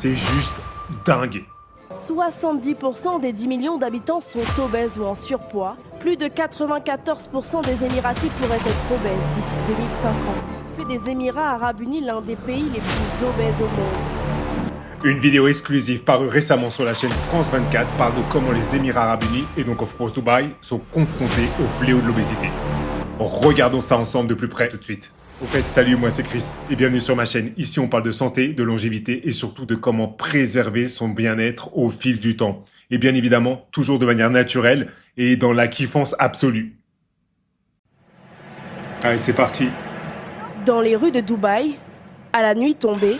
C'est juste dingue. 70% des 10 millions d'habitants sont obèses ou en surpoids. Plus de 94% des Émiratis pourraient être obèses d'ici 2050. Fait des Émirats Arabes Unis l'un des pays les plus obèses au monde. Une vidéo exclusive parue récemment sur la chaîne France 24 parle de comment les Émirats Arabes Unis, et donc of course Dubaï, sont confrontés au fléau de l'obésité. Regardons ça ensemble de plus près tout de suite. Au fait, salut, moi c'est Chris et bienvenue sur ma chaîne. Ici on parle de santé, de longévité et surtout de comment préserver son bien-être au fil du temps. Et bien évidemment, toujours de manière naturelle et dans la kiffance absolue. Allez, c'est parti. Dans les rues de Dubaï, à la nuit tombée,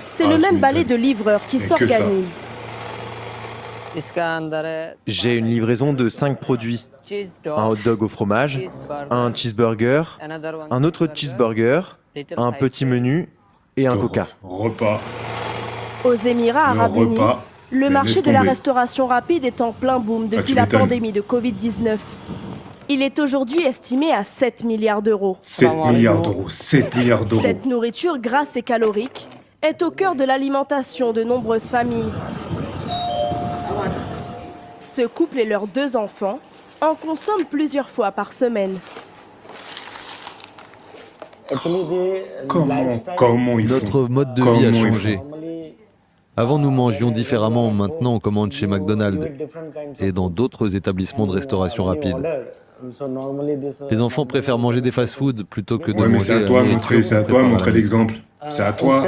c'est le même balai de livreurs qui s'organise. J'ai une livraison de 5 produits. Un hot dog au fromage, un cheeseburger, un autre cheeseburger, un petit menu et un coca. Repas. Aux Émirats Arabes Unis, le marché de la restauration rapide est en plein boom depuis la pandémie de Covid-19. Il est aujourd'hui estimé à 7 milliards d'euros. 7 milliards d'euros, 7 milliards d'euros. Cette nourriture grasse et calorique est au cœur de l'alimentation de nombreuses familles. Ce couple et leurs 2 enfants en consomment plusieurs fois par semaine. Comment ils font? Notre mode de vie a changé. Avant, nous mangions différemment. Maintenant, on commande chez McDonald's et dans d'autres établissements de restauration rapide. Les enfants préfèrent manger des fast-foods plutôt que de manger. Mais c'est à toi de montrer l'exemple. C'est à toi.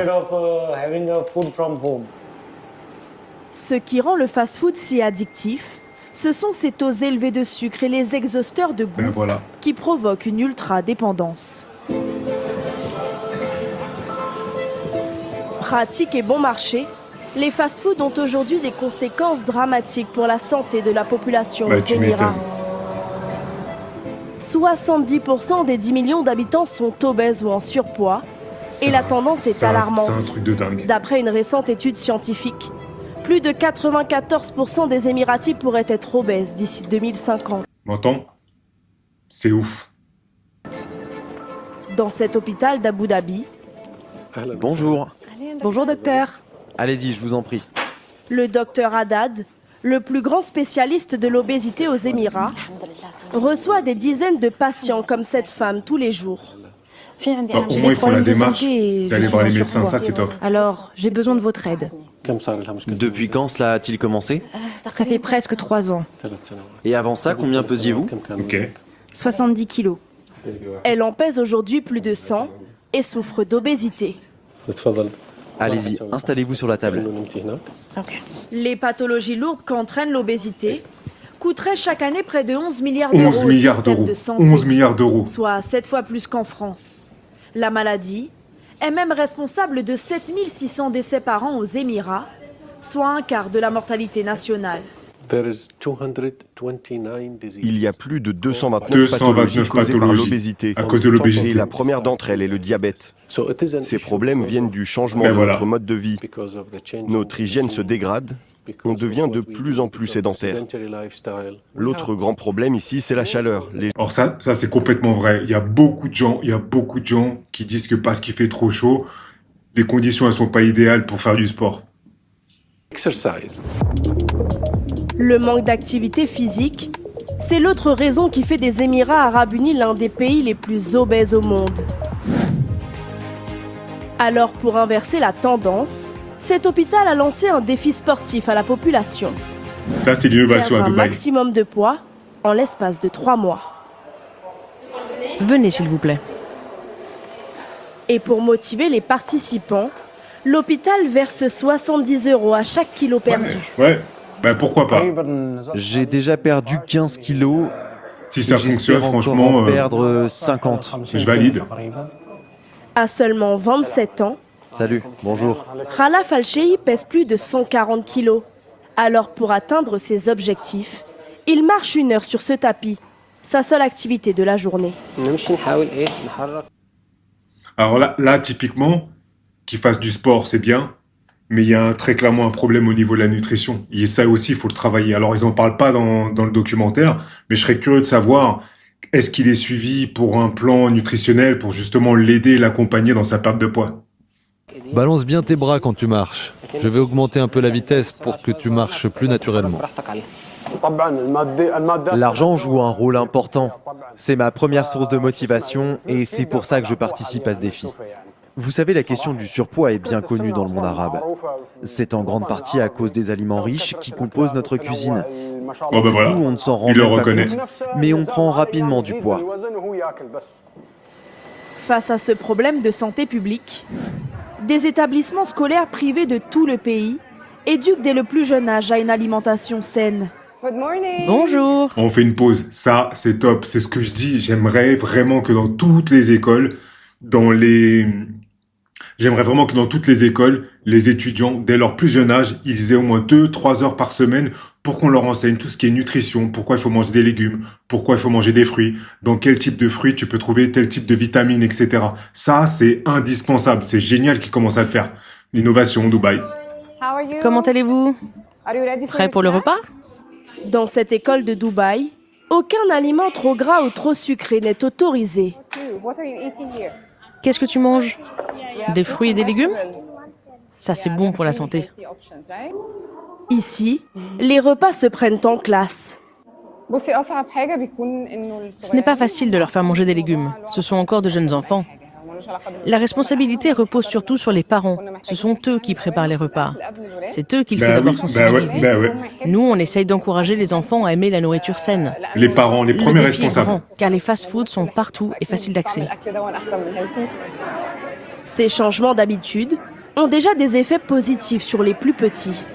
Ce qui rend le fast-food si addictif, ce sont ces taux élevés de sucre et les exhausteurs de goût qui provoquent une ultra-dépendance. Pratique et bon marché, les fast-foods ont aujourd'hui des conséquences dramatiques pour la santé de la population aux Émirats. 70% des 10 millions d'habitants sont obèses ou en surpoids et la tendance est alarmante. C'est un truc de dingue. D'après une récente étude scientifique, plus de 94% des Émiratis pourraient être obèses d'ici 2050. M'entends? C'est ouf. Dans cet hôpital d'Abu Dhabi... Bonjour. Bonjour docteur. Allez-y, je vous en prie. Le docteur Haddad, le plus grand spécialiste de l'obésité aux Émirats, reçoit des dizaines de patients comme cette femme tous les jours. Au moins, il faut la démarche d'aller voir les médecins, ça c'est top. Alors, j'ai besoin de votre aide. Depuis quand cela a-t-il commencé? Ça fait presque 3 ans. Et avant ça, combien pesiez-vous? Ok. 70 kilos. Elle en pèse aujourd'hui plus de 100 et souffre d'obésité. Allez-y, installez-vous sur la table. Les pathologies lourdes qu'entraîne l'obésité coûteraient chaque année près de 11 milliards d'euros 11 au milliards système d'euros. de santé, 11 milliards d'euros. soit 7 fois plus qu'en France. La maladie est même responsable de 7600 décès par an aux Émirats, soit un quart de la mortalité nationale. Il y a plus de 229 pathologies causées par l'obésité. À cause de l'obésité. Et la première d'entre elles est le diabète. Ces problèmes viennent du changement de notre mode de vie. Notre hygiène se dégrade. On devient de plus en plus sédentaire. L'autre grand problème ici, c'est la chaleur. Alors ça c'est complètement vrai. Il y a beaucoup de gens qui disent que parce qu'il fait trop chaud, les conditions elles sont pas idéales pour faire du sport. Le manque d'activité physique, c'est l'autre raison qui fait des Émirats Arabes Unis l'un des pays les plus obèses au monde. Alors pour inverser la tendance, cet hôpital a lancé un défi sportif à la population. Ça c'est l'innovation à Perdre un Dubaï. maximum de poids en l'espace de 3 mois. Venez, s'il vous plaît. Et pour motiver les participants, l'hôpital verse 70 € à chaque kilo perdu. Ouais, bah pourquoi pas. J'ai déjà perdu 15 kilos. Si ça fonctionne, J'espère encore franchement, en perdre 50. je valide. À seulement 27 ans, Salut, bonjour. Khalaf Al-Shehi pèse plus de 140 kilos. Alors pour atteindre ses objectifs, il marche 1 heure sur ce tapis, sa seule activité de la journée. Alors là typiquement, qu'il fasse du sport, c'est bien, mais il y a très clairement un problème au niveau de la nutrition. Et ça aussi, il faut le travailler. Alors ils en parlent pas dans le documentaire, mais je serais curieux de savoir, est-ce qu'il est suivi pour un plan nutritionnel pour justement l'aider et l'accompagner dans sa perte de poids? Balance bien tes bras quand tu marches. Je vais augmenter un peu la vitesse pour que tu marches plus naturellement. L'argent joue un rôle important. C'est ma première source de motivation et c'est pour ça que je participe à ce défi. Vous savez, la question du surpoids est bien connue dans le monde arabe. C'est en grande partie à cause des aliments riches qui composent notre cuisine. Bon ben voilà, Du coup, on ne s'en rend il le même pas reconnaît. compte, mais on prend rapidement du poids. Face à ce problème de santé publique, des établissements scolaires privés de tout le pays éduquent dès le plus jeune âge à une alimentation saine. Bonjour. On fait une pause, ça c'est top, c'est ce que je dis, j'aimerais vraiment que dans toutes les écoles, J'aimerais vraiment que dans toutes les écoles, les étudiants, dès leur plus jeune âge, ils aient au moins 2-3 heures par semaine pour qu'on leur enseigne tout ce qui est nutrition, pourquoi il faut manger des légumes, pourquoi il faut manger des fruits, dans quel type de fruits tu peux trouver tel type de vitamines, etc. Ça, c'est indispensable, c'est génial qu'ils commencent à le faire. L'innovation, Dubaï. Comment allez-vous? Prêt pour le repas? Dans cette école de Dubaï, aucun aliment trop gras ou trop sucré n'est autorisé. Qu'est-ce que tu manges? Des fruits et des légumes? Ça, c'est bon pour la santé. Ici, les repas se prennent en classe. Ce n'est pas facile de leur faire manger des légumes. Ce sont encore de jeunes enfants. La responsabilité repose surtout sur les parents. Ce sont eux qui préparent les repas. C'est eux qu'il faut d'abord sensibiliser. Nous, on essaye d'encourager les enfants à aimer la nourriture saine. Les parents, les premiers Le défi est responsables. grand, car les fast-foods sont partout et faciles d'accès. Ces changements d'habitude ont déjà des effets positifs sur les plus petits.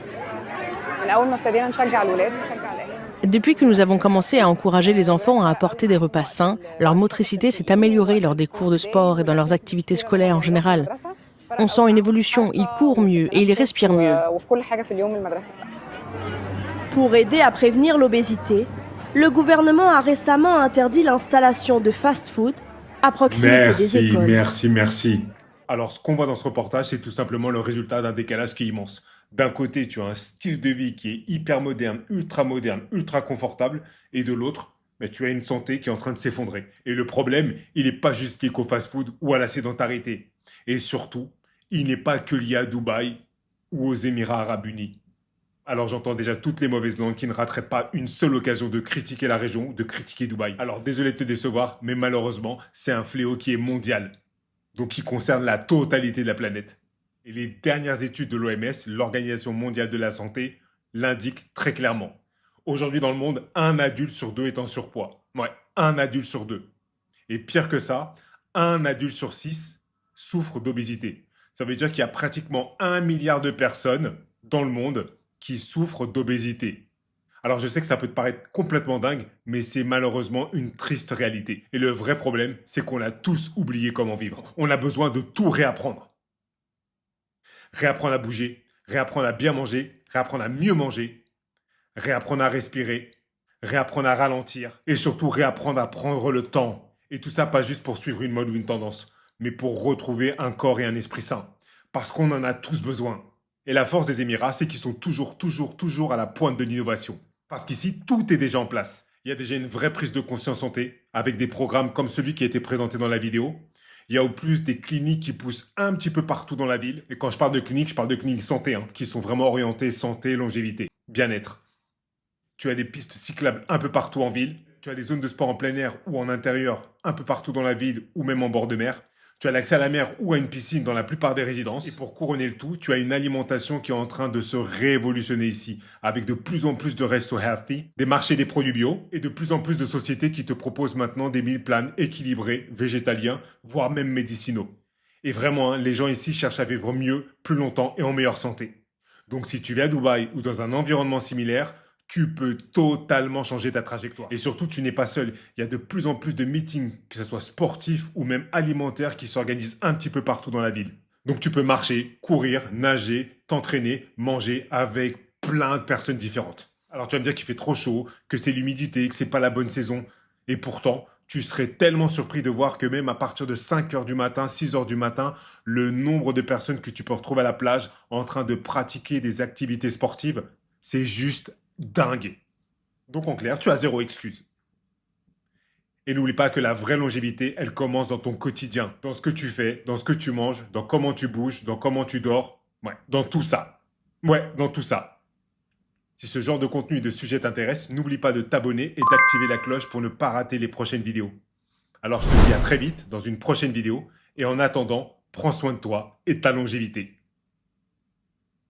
Depuis que nous avons commencé à encourager les enfants à apporter des repas sains, leur motricité s'est améliorée lors des cours de sport et dans leurs activités scolaires en général. On sent une évolution, ils courent mieux et ils respirent mieux. Pour aider à prévenir l'obésité, le gouvernement a récemment interdit l'installation de fast-food à proximité des écoles. Merci. Alors, ce qu'on voit dans ce reportage, c'est tout simplement le résultat d'un décalage qui est immense. D'un côté, tu as un style de vie qui est hyper moderne, ultra confortable, et de l'autre, tu as une santé qui est en train de s'effondrer. Et le problème, il n'est pas juste lié au fast-food ou à la sédentarité. Et surtout, il n'est pas que lié à Dubaï ou aux Émirats Arabes Unis. Alors j'entends déjà toutes les mauvaises langues qui ne rateraient pas une seule occasion de critiquer la région, de critiquer Dubaï. Alors désolé de te décevoir, mais malheureusement, c'est un fléau qui est mondial. Donc qui concerne la totalité de la planète. Et les dernières études de l'OMS, l'Organisation mondiale de la santé, l'indiquent très clairement. Aujourd'hui dans le monde, 1 adulte sur 2 est en surpoids. Ouais, 1 adulte sur 2. Et pire que ça, 1 adulte sur 6 souffre d'obésité. Ça veut dire qu'il y a pratiquement 1 milliard de personnes dans le monde qui souffrent d'obésité. Alors je sais que ça peut te paraître complètement dingue, mais c'est malheureusement une triste réalité. Et le vrai problème, c'est qu'on a tous oublié comment vivre. On a besoin de tout réapprendre. Réapprendre à bouger, réapprendre à bien manger, réapprendre à mieux manger, réapprendre à respirer, réapprendre à ralentir et surtout réapprendre à prendre le temps. Et tout ça pas juste pour suivre une mode ou une tendance, mais pour retrouver un corps et un esprit sain. Parce qu'on en a tous besoin. Et la force des Émirats, c'est qu'ils sont toujours à la pointe de l'innovation. Parce qu'ici, tout est déjà en place. Il y a déjà une vraie prise de conscience santé, avec des programmes comme celui qui a été présenté dans la vidéo. Il y a au plus des cliniques qui poussent un petit peu partout dans la ville. Et quand je parle de cliniques santé, qui sont vraiment orientées santé, longévité, bien-être. Tu as des pistes cyclables un peu partout en ville. Tu as des zones de sport en plein air ou en intérieur, un peu partout dans la ville ou même en bord de mer. Tu as l'accès à la mer ou à une piscine dans la plupart des résidences. Et pour couronner le tout, tu as une alimentation qui est en train de se révolutionner ici, avec de plus en plus de restos healthy, des marchés des produits bio, et de plus en plus de sociétés qui te proposent maintenant des meal plans équilibrés, végétaliens, voire même médicinaux. Et vraiment, les gens ici cherchent à vivre mieux, plus longtemps et en meilleure santé. Donc si tu vis à Dubaï ou dans un environnement similaire, tu peux totalement changer ta trajectoire. Et surtout, tu n'es pas seul. Il y a de plus en plus de meetings, que ce soit sportifs ou même alimentaires, qui s'organisent un petit peu partout dans la ville. Donc tu peux marcher, courir, nager, t'entraîner, manger avec plein de personnes différentes. Alors tu vas me dire qu'il fait trop chaud, que c'est l'humidité, que c'est pas la bonne saison. Et pourtant, tu serais tellement surpris de voir que même à partir de 5h du matin, 6h du matin, le nombre de personnes que tu peux retrouver à la plage en train de pratiquer des activités sportives, c'est juste dingue. Donc en clair, tu as zéro excuse. Et n'oublie pas que la vraie longévité, elle commence dans ton quotidien, dans ce que tu fais, dans ce que tu manges, dans comment tu bouges, dans comment tu dors. Ouais, dans tout ça. Ouais, dans tout ça. Si ce genre de contenu et de sujet t'intéresse, n'oublie pas de t'abonner et d'activer la cloche pour ne pas rater les prochaines vidéos. Alors je te dis à très vite dans une prochaine vidéo et en attendant, prends soin de toi et de ta longévité.